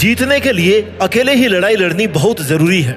जीतने के लिए अकेले ही लड़ाई लड़नी बहुत जरूरी है।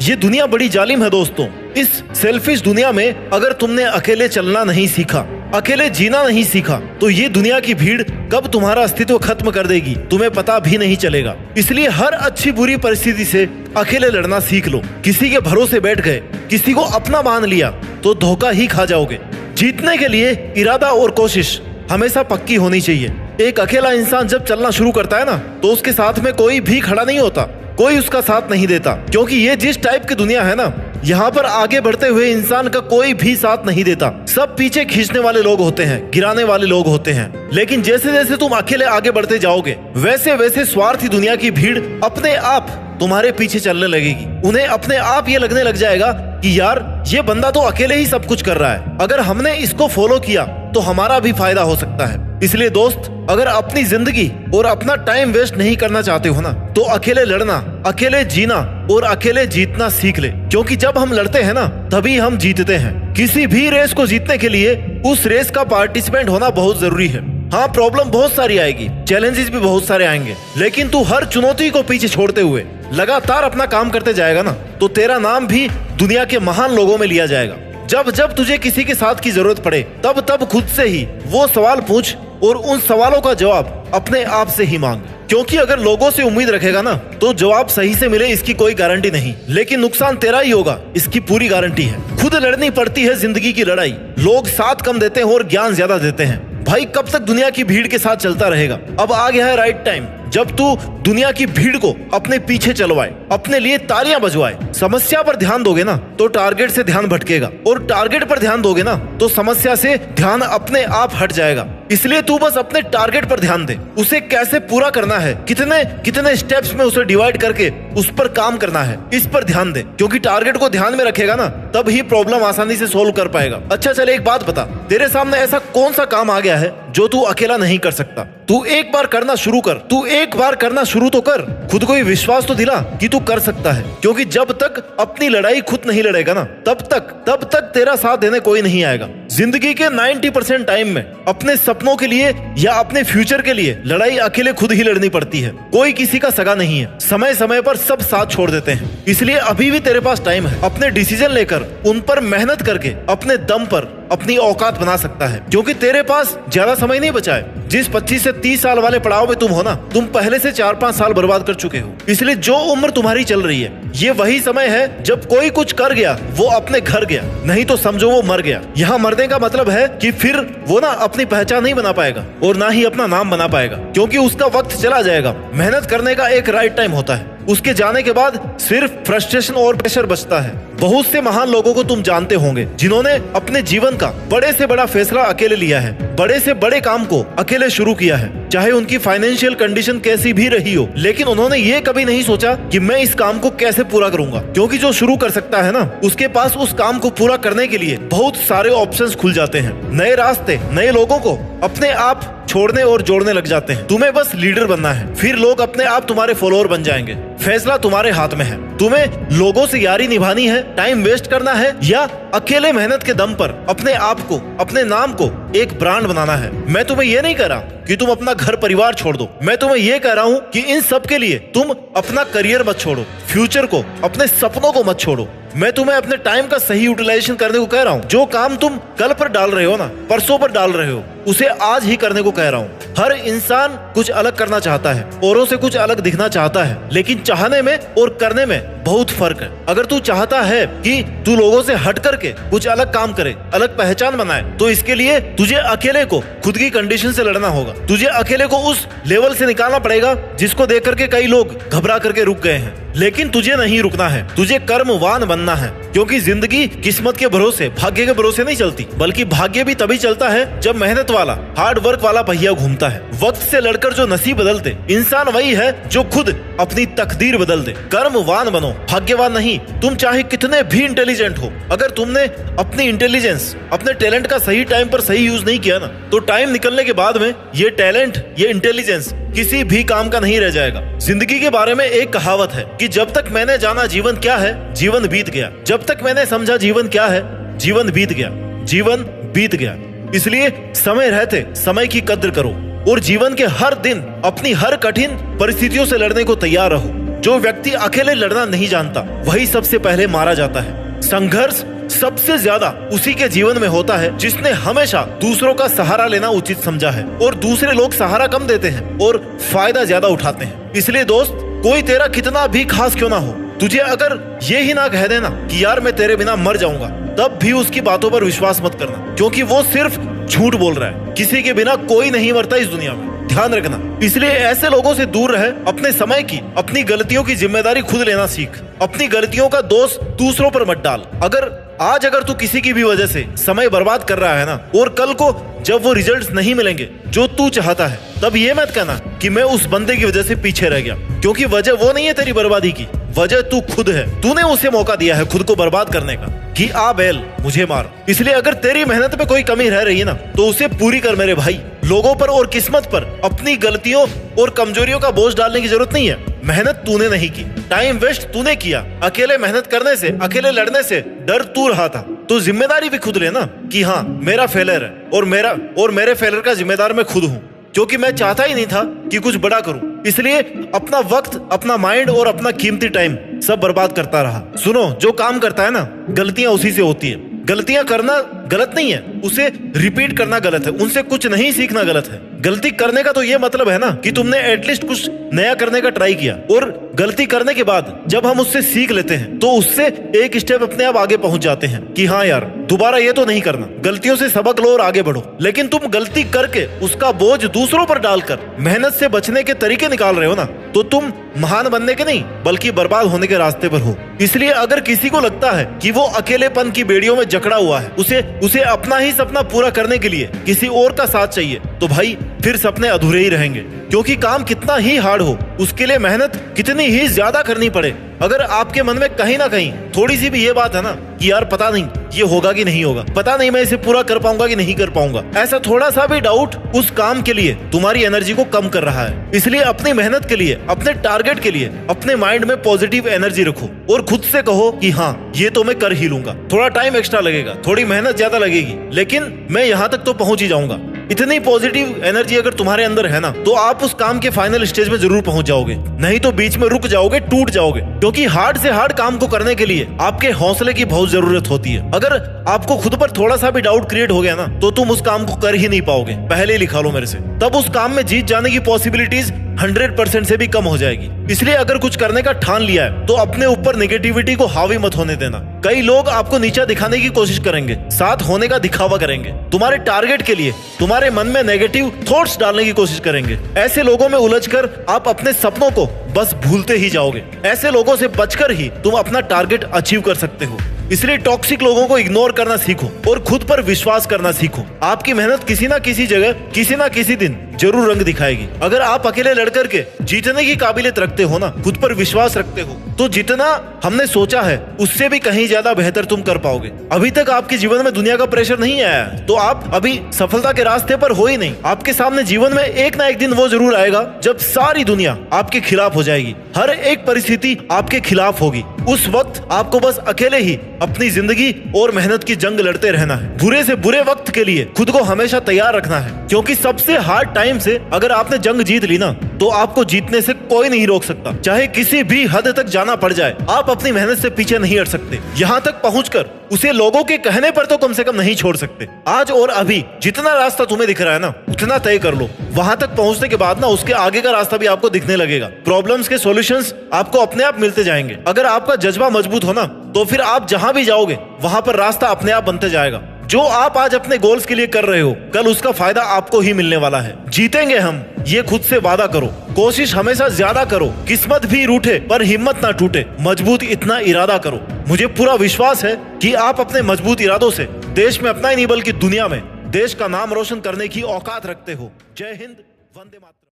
ये दुनिया बड़ी जालिम है दोस्तों। इस सेल्फिश दुनिया में अगर तुमने अकेले चलना नहीं सीखा, अकेले जीना नहीं सीखा, तो ये दुनिया की भीड़ कब तुम्हारा अस्तित्व खत्म कर देगी तुम्हें पता भी नहीं चलेगा। इसलिए हर अच्छी बुरी परिस्थिति से अकेले लड़ना सीख लो। किसी के भरोसे बैठ गए, किसी को अपना मान लिया तो धोखा ही खा जाओगे। जीतने के लिए इरादा और कोशिश हमेशा पक्की होनी चाहिए। एक अकेला इंसान जब चलना शुरू करता है ना, तो उसके साथ में कोई भी खड़ा नहीं होता, कोई उसका साथ नहीं देता, क्योंकि ये जिस टाइप की दुनिया है ना, यहाँ पर आगे बढ़ते हुए इंसान का कोई भी साथ नहीं देता। सब पीछे खींचने वाले लोग होते हैं, गिराने वाले लोग होते हैं। लेकिन जैसे जैसे तुम अकेले आगे बढ़ते जाओगे, वैसे वैसे स्वार्थी दुनिया की भीड़ अपने आप तुम्हारे पीछे चलने लगेगी। उन्हें अपने आप ये लगने लग जाएगा कि यार ये बंदा तो अकेले ही सब कुछ कर रहा है, अगर हमने इसको फॉलो किया तो हमारा भी फायदा हो सकता है। इसलिए दोस्त, अगर अपनी जिंदगी और अपना टाइम वेस्ट नहीं करना चाहते हो ना, तो अकेले लड़ना, अकेले जीना और अकेले जीतना सीख ले। क्योंकि जब हम लड़ते हैं ना, तभी हम जीतते हैं। किसी भी रेस को जीतने के लिए उस रेस का पार्टिसिपेंट होना बहुत जरूरी है। हाँ, प्रॉब्लम बहुत सारी आएगी, चैलेंजेस भी बहुत सारे आएंगे, लेकिन तू हर चुनौती को पीछे छोड़ते हुए लगातार अपना काम करते जाएगा ना, तो तेरा नाम भी दुनिया के महान लोगों में लिया जाएगा। जब जब तुझे किसी के साथ की जरूरत पड़े, तब तब खुद से ही वो सवाल पूछ और उन सवालों का जवाब अपने आप से ही मांग। क्योंकि अगर लोगों से उम्मीद रखेगा ना, तो जवाब सही से मिले इसकी कोई गारंटी नहीं, लेकिन नुकसान तेरा ही होगा, इसकी पूरी गारंटी है। खुद लड़नी पड़ती है जिंदगी की लड़ाई। लोग साथ कम देते हैं और ज्ञान ज्यादा देते हैं। भाई, कब तक दुनिया की भीड़ के साथ चलता रहेगा? अब आ गया है राइट टाइम, जब तू दुनिया की भीड़ को अपने पीछे चलवाए, अपने लिए तालियां बजवाए। समस्या पर ध्यान दोगे ना, तो टारगेट से ध्यान भटकेगा, और टारगेट पर ध्यान दोगे ना, तो समस्या से ध्यान अपने आप हट जाएगा। इसलिए तू बस अपने टारगेट पर ध्यान दे। उसे कैसे पूरा करना है, कितने कितने स्टेप्स में उसे डिवाइड करके उस पर काम करना है, इस पर ध्यान दे। क्योंकि टारगेट को ध्यान में रखेगा ना, तब ही प्रॉब्लम आसानी से सोल्व कर पाएगा। अच्छा चल, एक बात बता, तेरे सामने ऐसा कौन सा काम आ गया है जो तू अकेला नहीं कर सकता? तू एक बार करना शुरू कर, तू एक बार करना शुरू तो कर। खुद को ही विश्वास तो दिला कि तू कर सकता है। क्योंकि जब तक अपनी लड़ाई खुद नहीं लड़ेगा ना, तब तक तेरा साथ देने कोई नहीं आएगा। जिंदगी के 90% टाइम में अपने सपनों के लिए या अपने फ्यूचर के लिए लड़ाई अकेले खुद ही लड़नी पड़ती है। कोई किसी का सगा नहीं है। समय समय पर सब साथ छोड़ देते हैं। इसलिए अभी भी तेरे पास टाइम है। अपने डिसीजन लेकर उन पर मेहनत करके अपने दम पर अपनी औकात बना सकता है। क्योंकि तेरे पास ज्यादा समय नहीं बचा है। जिस 25 से 30 साल वाले पड़ाव में तुम हो ना, तुम पहले से 4-5 साल बर्बाद कर चुके हो। इसलिए जो उम्र तुम्हारी चल रही है, ये वही समय है जब कोई कुछ कर गया वो अपने घर गया, नहीं तो समझो वो मर गया। यहाँ मरने का मतलब है कि फिर वो ना अपनी पहचान नहीं बना पाएगा और ना ही अपना नाम बना पाएगा, क्योंकि उसका वक्त चला जाएगा। मेहनत करने का एक राइट टाइम होता है। उसके जाने के बाद सिर्फ फ्रस्ट्रेशन और प्रेशर बचता है। बहुत से महान लोगों को तुम जानते होंगे, जिन्होंने अपने जीवन का बड़े से बड़ा फैसला अकेले लिया है, बड़े से बड़े काम को अकेले शुरू किया है, चाहे उनकी फाइनेंशियल कंडीशन कैसी भी रही हो। लेकिन उन्होंने ये कभी नहीं सोचा कि मैं इस काम को कैसे पूरा करूंगा, क्योंकि जो शुरू कर सकता है ना, उसके पास उस काम को पूरा करने के लिए बहुत सारे ऑप्शंस खुल जाते हैं। नए रास्ते नए लोगों को अपने आप छोड़ने और जोड़ने लग जाते हैं। तुम्हें बस लीडर बनना है, फिर लोग अपने आप तुम्हारे फॉलोअर बन जाएंगे। फैसला तुम्हारे हाथ में है। तुम्हें लोगों से यारी निभानी है, टाइम वेस्ट करना है, या अकेले मेहनत के दम पर अपने आप को, अपने नाम को एक ब्रांड बनाना है। मैं तुम्हें ये नहीं कह रहा कि तुम अपना घर परिवार छोड़ दो। मैं तुम्हें ये कह रहा हूँ कि इन सब के लिए तुम अपना करियर मत छोड़ो, फ्यूचर को, अपने सपनों को मत छोड़ो। मैं तुम्हें अपने टाइम का सही यूटिलाइजेशन करने को कह रहा हूँ। जो काम तुम कल पर डाल रहे हो ना, परसों पर डाल रहे हो, उसे आज ही करने को कह रहा हूँ। हर इंसान कुछ अलग करना चाहता है, औरों से कुछ अलग दिखना चाहता है, लेकिन चाहने में और करने में बहुत फर्क है। अगर तू चाहता है कि तू लोगों से हट करके कुछ अलग काम करे, अलग पहचान बनाए, तो इसके लिए तुझे अकेले को खुद की कंडीशन से लड़ना होगा। तुझे अकेले को उस लेवल से निकालना पड़ेगा जिसको देख करके कई लोग घबरा करके रुक गए हैं। लेकिन तुझे नहीं रुकना है, तुझे कर्मवान बनना है। क्योंकि जिंदगी किस्मत के भरोसे, भाग्य के भरोसे नहीं चलती, बल्कि भाग्य भी तभी चलता है जब मेहनत वाला, हार्ड वर्क वाला पहिया घूमता है। वक्त से लड़कर जो नसीब बदल दे, इंसान वही है जो खुद अपनी तकदीर बदल दे। कर्मवान बनो, भाग्यवान नहीं। तुम चाहे कितने भी इंटेलिजेंट हो, अगर तुमने अपनी इंटेलिजेंस, अपने टैलेंट का सही टाइम पर सही यूज नहीं किया ना, तो टाइम निकलने के बाद में ये टैलेंट, ये इंटेलिजेंस किसी भी काम का नहीं रह जाएगा। जिंदगी के बारे में एक कहावत है कि जब तक मैंने जाना जीवन क्या है, जीवन बीत गया। जब तक मैंने समझा जीवन क्या है, जीवन बीत गया, जीवन बीत गया। इसलिए समय रहते समय की कद्र करो। और जीवन के हर दिन अपनी हर कठिन परिस्थितियों से लड़ने को तैयार रहो। जो व्यक्ति अकेले लड़ना नहीं जानता वही सबसे पहले मारा जाता है। संघर्ष सबसे ज्यादा उसी के जीवन में होता है जिसने हमेशा दूसरों का सहारा लेना उचित समझा है, और दूसरे लोग सहारा कम देते हैं और फायदा ज्यादा उठाते हैं। इसलिए दोस्त, कोई तेरा कितना भी खास क्यों ना हो, तुझे अगर ये ही ना कह देना कि यार मैं तेरे बिना मर जाऊंगा, तब भी उसकी बातों पर विश्वास मत करना, क्योंकि वो सिर्फ झूठ बोल रहा है। किसी के बिना कोई नहीं मरता इस दुनिया में, ध्यान रखना। इसलिए ऐसे लोगों से दूर रहे। अपने समय की, अपनी गलतियों की जिम्मेदारी खुद लेना सीख। अपनी गलतियों का दोष दूसरों पर मत डाल। अगर तू किसी की भी वजह से समय बर्बाद कर रहा है ना, और कल को जब वो रिजल्ट्स नहीं मिलेंगे जो तू चाहता है, तब ये मत कहना कि मैं उस बंदे की वजह से पीछे रह गया, क्योंकि वजह वो नहीं है तेरी बर्बादी की, वजह तू खुद है। तूने उसे मौका दिया है खुद को बर्बाद करने का कि आ बैल मुझे मार। इसलिए अगर तेरी मेहनत में कोई कमी रह रही है ना, तो उसे पूरी कर मेरे भाई। लोगों पर और किस्मत पर अपनी गलतियों और कमजोरियों का बोझ डालने की जरूरत नहीं है। मेहनत तूने नहीं की, टाइम वेस्ट तूने किया। अकेले मेहनत करने से, अकेले लड़ने से डर तू रहा था, तो जिम्मेदारी भी खुद लेना कि हाँ मेरा फेलियर है और मेरे फेलियर का जिम्मेदार मैं खुद हूँ, क्योंकि मैं चाहता ही नहीं था कि कुछ बड़ा करूं। इसलिए अपना वक्त, अपना माइंड और अपना कीमती टाइम सब बर्बाद करता रहा। सुनो, जो काम करता है ना, गलतियां उसी से होती है। गलतियां करना गलत नहीं है, उसे रिपीट करना गलत है, उनसे कुछ नहीं सीखना गलत है। गलती करने का तो ये मतलब है ना कि तुमने एटलीस्ट कुछ नया करने का ट्राई किया, और गलती करने के बाद जब हम उससे सीख लेते हैं तो उससे एक स्टेप अपने आप आगे पहुंच जाते हैं कि हाँ यार दोबारा ये तो नहीं करना। गलतियों से सबक लो और आगे बढ़ो। लेकिन तुम गलती करके उसका बोझ दूसरों पर डालकर मेहनत से बचने के तरीके निकाल रहे हो ना, तो तुम महान बनने के नहीं बल्कि बर्बाद होने के रास्ते पर हो। इसलिए अगर किसी को लगता है कि वो अकेलेपन की बेड़ियों में जकड़ा हुआ है, उसे अपना ही सपना पूरा करने के लिए किसी और का साथ चाहिए, तो भाई फिर सपने अधूरे ही रहेंगे। क्योंकि काम कितना ही हार्ड हो, उसके लिए मेहनत कितनी ही ज्यादा करनी पड़े, अगर आपके मन में कहीं ना कहीं थोड़ी सी भी ये बात है ना कि यार पता नहीं ये होगा कि नहीं होगा, पता नहीं मैं इसे पूरा कर पाऊंगा कि नहीं कर पाऊंगा, ऐसा थोड़ा सा भी डाउट उस काम के लिए तुम्हारी एनर्जी को कम कर रहा है। इसलिए अपनी मेहनत के लिए, अपने टारगेट के लिए अपने माइंड में पॉजिटिव एनर्जी रखो और खुद से कहो कि हाँ ये तो मैं कर ही लूंगा। थोड़ा टाइम एक्स्ट्रा लगेगा, थोड़ी मेहनत ज्यादा लगेगी, लेकिन मैं यहाँ तक तो पहुंच ही जाऊंगा। इतनी पॉजिटिव एनर्जी अगर तुम्हारे अंदर है ना, तो आप उस काम के फाइनल स्टेज में जरूर पहुंच जाओगे। नहीं तो बीच में रुक जाओगे, टूट जाओगे। क्योंकि हार्ड से हार्ड काम को करने के लिए आपके हौसले की बहुत जरूरत होती है। अगर आपको खुद पर थोड़ा सा भी डाउट क्रिएट हो गया ना, तो तुम उस काम को कर ही नहीं पाओगे। पहले ही लिखा लो मेरे से, तब उस काम में जीत जाने की पॉसिबिलिटीज 100% से भी कम हो जाएगी। इसलिए अगर कुछ करने का ठान लिया है तो अपने ऊपर नेगेटिविटी को हावी मत होने देना। कई लोग आपको नीचा दिखाने की कोशिश करेंगे, साथ होने का दिखावा करेंगे, तुम्हारे टारगेट के लिए तुम्हारे मन में नेगेटिव थॉट्स डालने की कोशिश करेंगे। ऐसे लोगों में उलझकर आप अपने सपनों को बस भूलते ही जाओगे। ऐसे लोगों से बचकर ही तुम अपना टारगेट अचीव कर सकते हो। इसलिए टॉक्सिक लोगों को इग्नोर करना सीखो और खुद पर विश्वास करना सीखो। आपकी मेहनत किसी ना किसी जगह, किसी ना किसी दिन जरूर रंग दिखाएगी। अगर आप अकेले लड़ करके जीतने की काबिलियत रखते हो ना, खुद पर विश्वास रखते हो, तो जितना हमने सोचा है उससे भी कहीं ज्यादा बेहतर तुम कर पाओगे। अभी तक आपके जीवन में दुनिया का प्रेशर नहीं आया है, तो आप अभी सफलता के रास्ते पर हो ही नहीं। आपके सामने जीवन में एक ना एक दिन वो जरूर आएगा जब सारी दुनिया आपके खिलाफ हो जाएगी, हर एक परिस्थिति आपके खिलाफ होगी। उस वक्त आपको बस अकेले ही अपनी जिंदगी और मेहनत की जंग लड़ते रहना है। बुरे से बुरे वक्त के लिए खुद को हमेशा तैयार रखना है, क्योंकि सबसे हार्ड टाइम से अगर आपने जंग जीत ली ना, तो आपको जीतने से कोई नहीं रोक सकता। चाहे किसी भी हद तक जाना पड़ जाए, आप अपनी मेहनत से पीछे नहीं हट सकते। यहाँ तक पहुंचकर उसे लोगों के कहने पर तो कम से कम नहीं छोड़ सकते। आज और अभी जितना रास्ता तुम्हें दिख रहा है ना, उतना तय कर लो। वहां तक पहुंचने के बाद ना, उसके आगे का रास्ता भी आपको दिखने लगेगा। प्रॉब्लम्स के सॉल्यूशंस आपको अपने आप मिलते जाएंगे। अगर आपका जज्बा मजबूत हो ना, तो फिर आप जहां भी जाओगे वहां पर रास्ता अपने आप बनते जाएगा। जो आप आज अपने गोल्स के लिए कर रहे हो, कल उसका फायदा आपको ही मिलने वाला है। जीतेंगे हम, ये खुद से वादा करो। कोशिश हमेशा ज्यादा करो, किस्मत भी रूठे पर हिम्मत ना टूटे। मजबूत इतना इरादा करो। मुझे पूरा विश्वास है कि आप अपने मजबूत इरादों से देश में अपना ही नहीं बल्कि दुनिया में देश का नाम रोशन करने की औकात रखते हो। जय हिंद, वंदे मातरम।